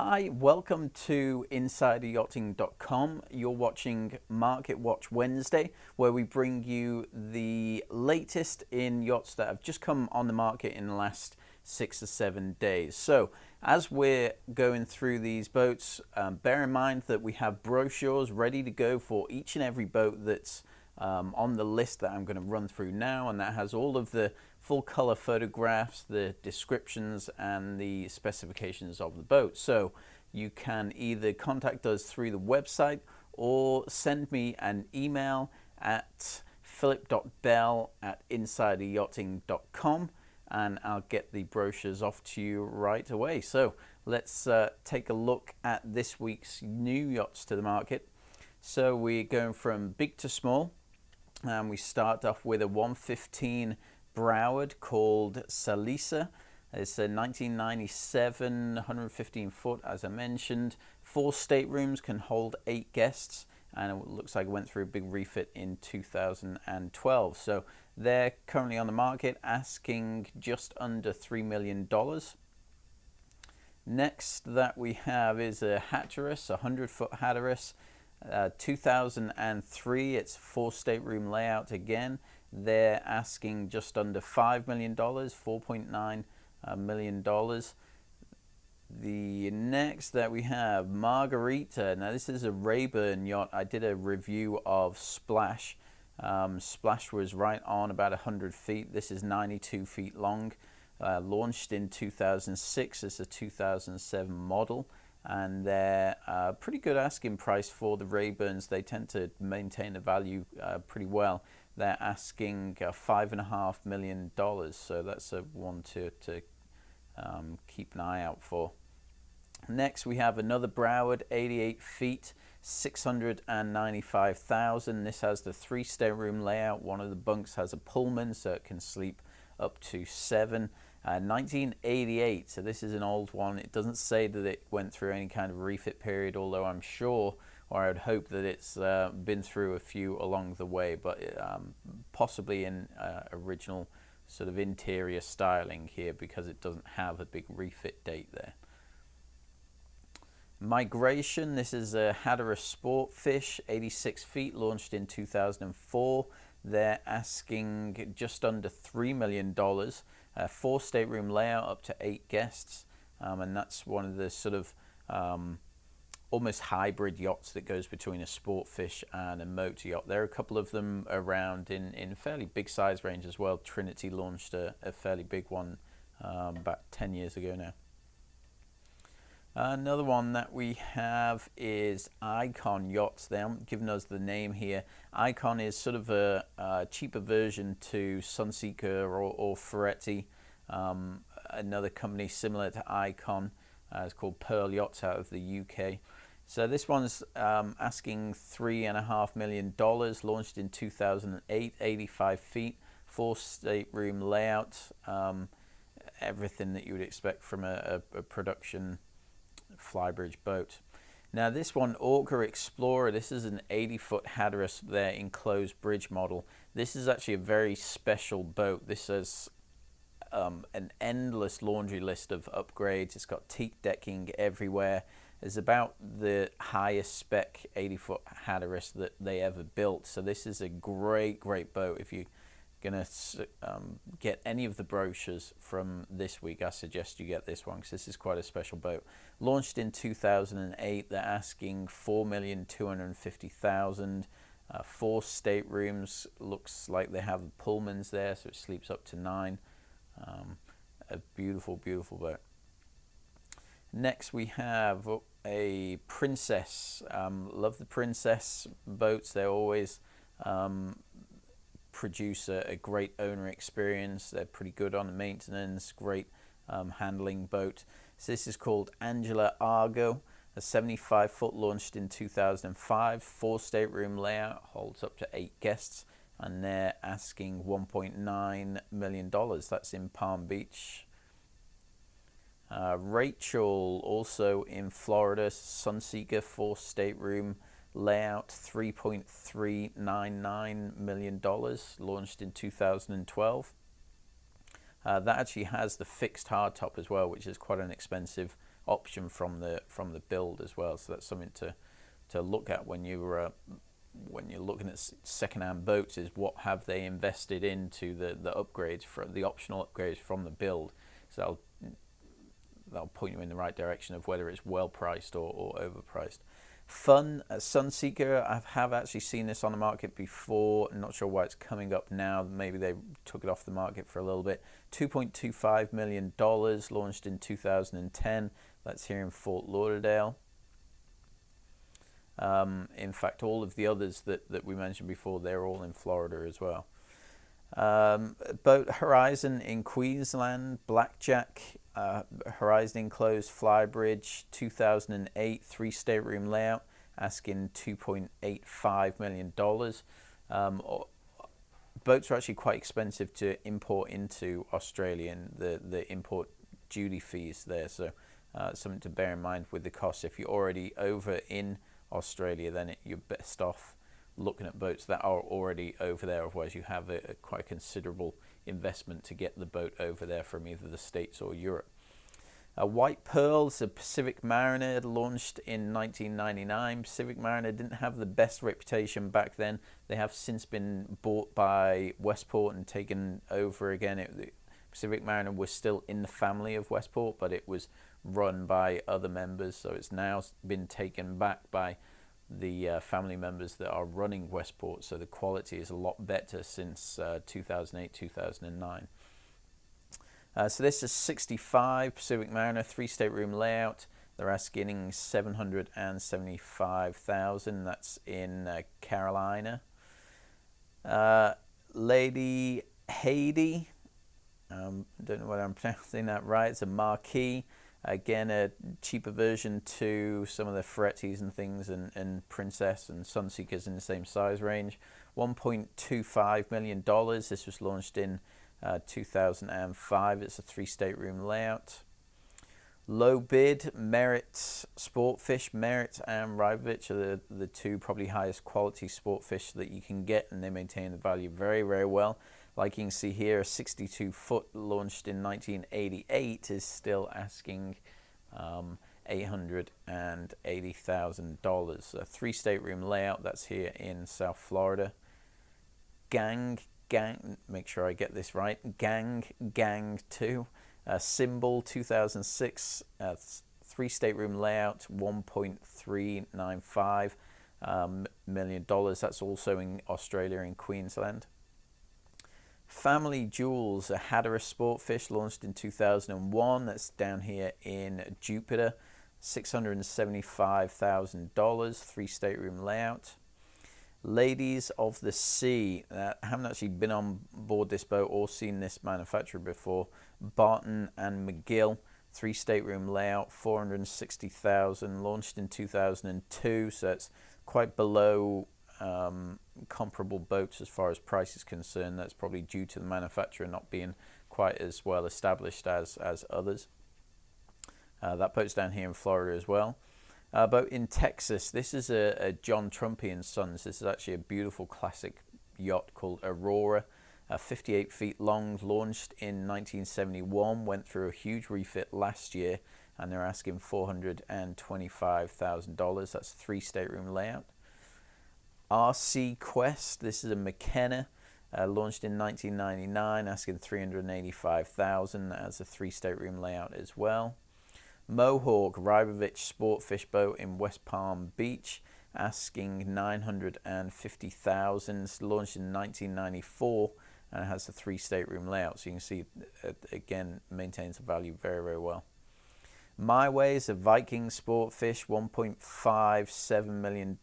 Hi, welcome to InsiderYachting.com. You're watching Market Watch Wednesday, where we bring you the latest in yachts that have just come on the market in the last 6 or 7 days. So, as we're going through these boats, bear in mind that we have brochures ready to go for each and every boat that's on the list that I'm going to run through now, and that has all of the full color photographs, the descriptions and the specifications of the boat. So you can either contact us through the website or send me an email at philip.bell@insideryachting.com and I'll get the brochures off to you right away. So let's take a look at this week's new yachts to the market. So we're going from big to small, and we start off with a 115 Broward called Salisa. It's a 1997, 115 foot, as I mentioned. 4 staterooms, can hold 8 guests, and it looks like it went through a big refit in 2012. So they're currently on the market asking just under $3 million. Next that we have is a Hatteras, a 100-foot Hatteras. 2003, it's a 4 stateroom layout again. They're asking just under $5 million, $4.9 million. The next that we have, Margarita. Now this is a Rayburn yacht. I did a review of Splash. Splash was right on about 100 feet. This is 92 feet long. Launched in 2006. It's a 2007 model. And they're pretty good asking price for the Rayburns. They tend to maintain the value pretty well. They're asking $5.5 million, so that's a one to keep an eye out for. Next we have another Broward, 88 feet, 695,000. This has the 3 stateroom layout. One of the bunks has a Pullman, so it can sleep up to 7. 1988, so this is an old one. It doesn't say that it went through any kind of refit period, although I'm sure, or I would hope that it's been through a few along the way, but possibly in original sort of interior styling here, because it doesn't have a big refit date there. Migration, this is a Hatteras Sportfish, 86 feet, launched in 2004. They're asking just under $3 million. 4 stateroom layout, up to 8 guests, and that's one of the sort of almost hybrid yachts that goes between a Sportfish and a motor yacht. There are a couple of them around in fairly big size range as well. Trinity launched a fairly big one about 10 years ago now. Another one that we have is Icon Yachts. They're giving us the name here. Icon is sort of a cheaper version to Sunseeker or Ferretti. Another company similar to Icon is called Pearl Yachts out of the UK. So this one's asking $3.5 million, launched in 2008, 85 feet, 4 stateroom layout, everything that you would expect from a production flybridge boat. Now this one, Orca Explorer, this is an 80-foot Hatteras, their enclosed bridge model. This is actually a very special boat. This has an endless laundry list of upgrades. It's got teak decking everywhere. It's about the highest spec 80-foot Hatteras that they ever built. So this is a great boat. If you're gonna get any of the brochures from this week, I suggest you get this one, because this is quite a special boat. Launched in 2008, they're asking $4,250,000. 4 staterooms, looks like they have Pullmans there, so it sleeps up to 9. A beautiful boat. Next we have a Princess. Love the Princess boats. They always produce a great owner experience. They're pretty good on the maintenance, great handling boat. So this is called Angela Argo, a 75-foot, launched in 2005, 4 stateroom layout, holds up to 8 guests, and they're asking $1.9 million. That's in Palm Beach. Rachel, also in Florida, Sunseeker, 4 stateroom layout, $3.399 million, launched in 2012. That actually has the fixed hardtop as well, which is quite an expensive option from the build as well. So that's something to look at when you're looking at second-hand boats, is what have they invested into the upgrades, from the optional upgrades from the build. So that'll point you in the right direction of whether it's well priced or overpriced. Fun Sunseeker, I have actually seen this on the market before. I'm not sure why it's coming up now. Maybe they took it off the market for a little bit. $2.25 million, launched in 2010. That's here in Fort Lauderdale. In fact, all of the others that we mentioned before, they're all in Florida as well. Boat Horizon in Queensland, Blackjack, Horizon Enclosed Flybridge, 2008, 3 stateroom layout, asking $2.85 million. Boats are actually quite expensive to import into Australia, and the import duty fees there, so something to bear in mind with the cost. If you're already over in Australia, then you're best off looking at boats that are already over there, otherwise you have a quite considerable investment to get the boat over there from either the States or Europe. White Pearls, a Pacific Mariner, launched in 1999. Pacific Mariner didn't have the best reputation back then. They have since been bought by Westport and taken over again. The Pacific Mariner was still in the family of Westport, but it was run by other members, so it's now been taken back by the family members that are running Westport, so the quality is a lot better since 2008, 2009. So this is 65 Pacific Mariner, 3 stateroom layout. They're asking $775,000. That's in Carolina. Lady Haiti, don't know whether I'm pronouncing that right. It's a Marquis. Again, a cheaper version to some of the Ferrettis and things, and Princess and Sunseekers in the same size range. $1.25 million. This was launched in 2005. It's a 3 stateroom layout. Low bid, Merit Sportfish. Merit and Rybovich are the two probably highest quality sportfish that you can get, and they maintain the value very, very well. Like you can see here, a 62-foot launched in 1988 is still asking $880,000. A 3 stateroom layout, that's here in South Florida. Gang, make sure I get this right. Gang 2, Symbol, 2006, 3 stateroom layout, $1.395 million. That's also in Australia, in Queensland. Family Jewels, a Hatteras Sportfish, launched in 2001. That's down here in Jupiter. $675,000, 3 stateroom layout. Ladies of the Sea, I haven't actually been on board this boat or seen this manufacturer before. Barton and McGill, 3 stateroom layout, $460,000, launched in 2002. So it's quite below comparable boats as far as price is concerned. That's probably due to the manufacturer not being quite as well established as others. That boat's down here in Florida as well. Boat in Texas, this is a John Trumpy and Sons. This is actually a beautiful classic yacht called Aurora, 58 feet long, launched in 1971, went through a huge refit last year, and they're asking $425,000. That's a 3 stateroom layout. RC Quest, this is a McKenna, launched in 1999, asking $385,000 as a 3 stateroom layout as well. Mohawk Rybovich Sportfish boat in West Palm Beach, asking $950,000, launched in 1994, and it has a 3 stateroom layout. So you can see, again, maintains the value very, very well. My Way is a Viking Sportfish, $1.57 million,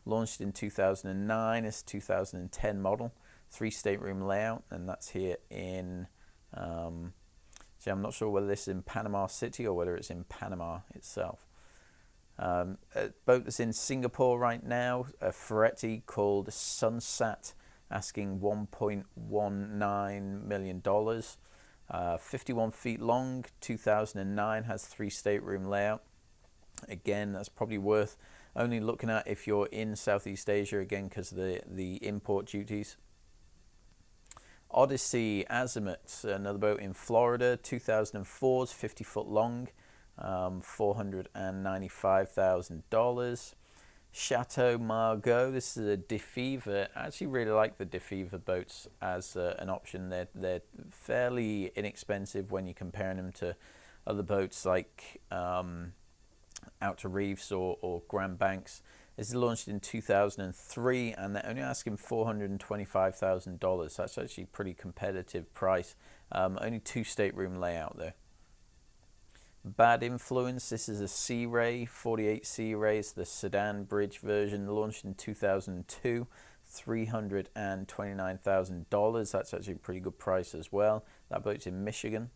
launched in 2009. It's a 2010 model, 3 stateroom layout, and that's here in, see, I'm not sure whether this is in Panama City or whether it's in Panama itself. A boat that's in Singapore right now, a Ferretti called Sunsat, asking $1.19 million. 51 feet long, 2009, has 3 stateroom layout. Again, that's probably worth only looking at if you're in Southeast Asia, again, because of the import duties. Odyssey Azimuth, another boat in Florida, 2004, 50 foot long, $495,000. Chateau Margaux, this is a DeFever. I actually really like the DeFever boats as an option. They're fairly inexpensive when you're comparing them to other boats like Outer Reefs or Grand Banks. This is launched in 2003 and they're only asking $425,000. That's actually a pretty competitive price. Only 2 stateroom layout though. Bad Influence, this is a Sea Ray, 48 Sea Rays, the sedan bridge version, launched in 2002, $329,000. That's actually a pretty good price as well. That boat's in Michigan.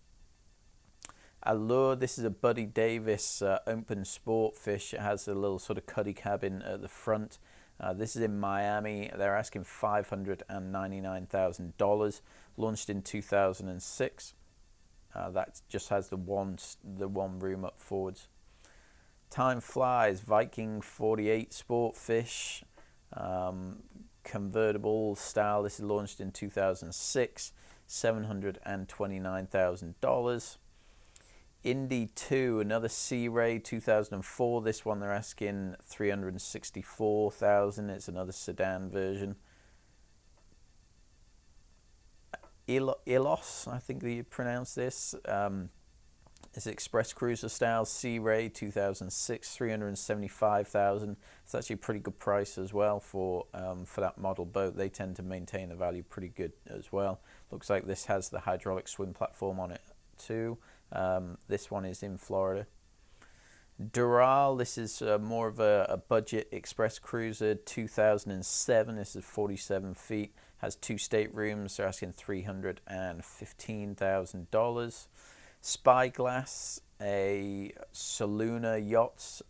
Allure, this is a Buddy Davis open sport fish. It has a little sort of cuddy cabin at the front. This is in Miami. They're asking $599,000. Launched in 2006. That just has the one room up forwards. Time Flies, Viking 48 sport fish, convertible style. This is launched in 2006, $729,000. Indy 2, another Sea Ray, 2004. This one they're asking $364,000. It's another sedan version. Ilos, I think that you pronounce this. It's Express Cruiser style Sea Ray, 2006, $375,000. It's actually a pretty good price as well for that model boat. They tend to maintain the value pretty good as well. Looks like this has the hydraulic swim platform on it too. This one is in Florida. Doral, this is more of a budget express cruiser, 2007. This is 47 feet, has 2 staterooms. They're asking $315,000. Spyglass, a Saluna yacht.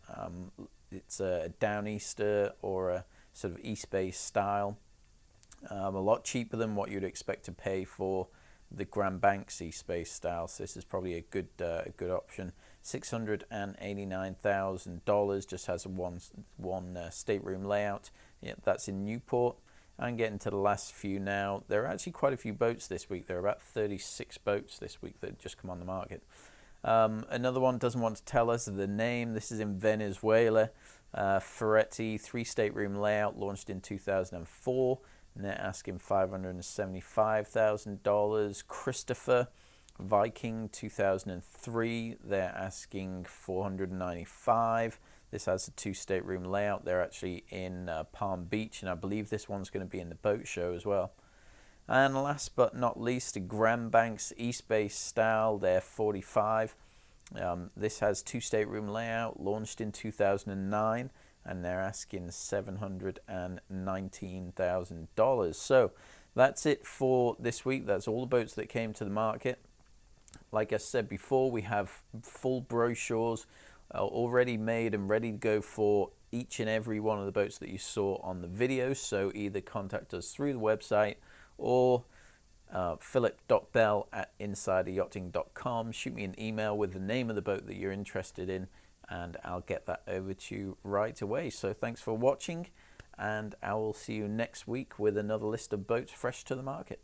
It's a Downeaster or a sort of East Bay style. A lot cheaper than what you'd expect to pay for the Grand Banks East Bay style. So this is probably a good option. $689,000. Just has one stateroom layout. Yeah, that's in Newport. And getting to the last few now. There are actually quite a few boats this week. There are about 36 boats this week that just come on the market. Another one doesn't want to tell us the name. This is in Venezuela. Ferretti 3 stateroom layout, launched in 2004. And they're asking $575,000. Christopher Viking 2003. They're asking $495,000. This has a 2 stateroom layout. They're actually in Palm Beach, and I believe this one's going to be in the boat show as well. And last but not least, a Grand Banks East Bay style. They're 45. This has 2 stateroom layout, launched in 2009, and they're asking $719,000. So that's it for this week. That's all the boats that came to the market. Like I said before, we have full brochures already made and ready to go for each and every one of the boats that you saw on the video. So either contact us through the website or philip.bell@insideryachting.com. Shoot me an email with the name of the boat that you're interested in, and I'll get that over to you right away. So thanks for watching, and I will see you next week with another list of boats fresh to the market.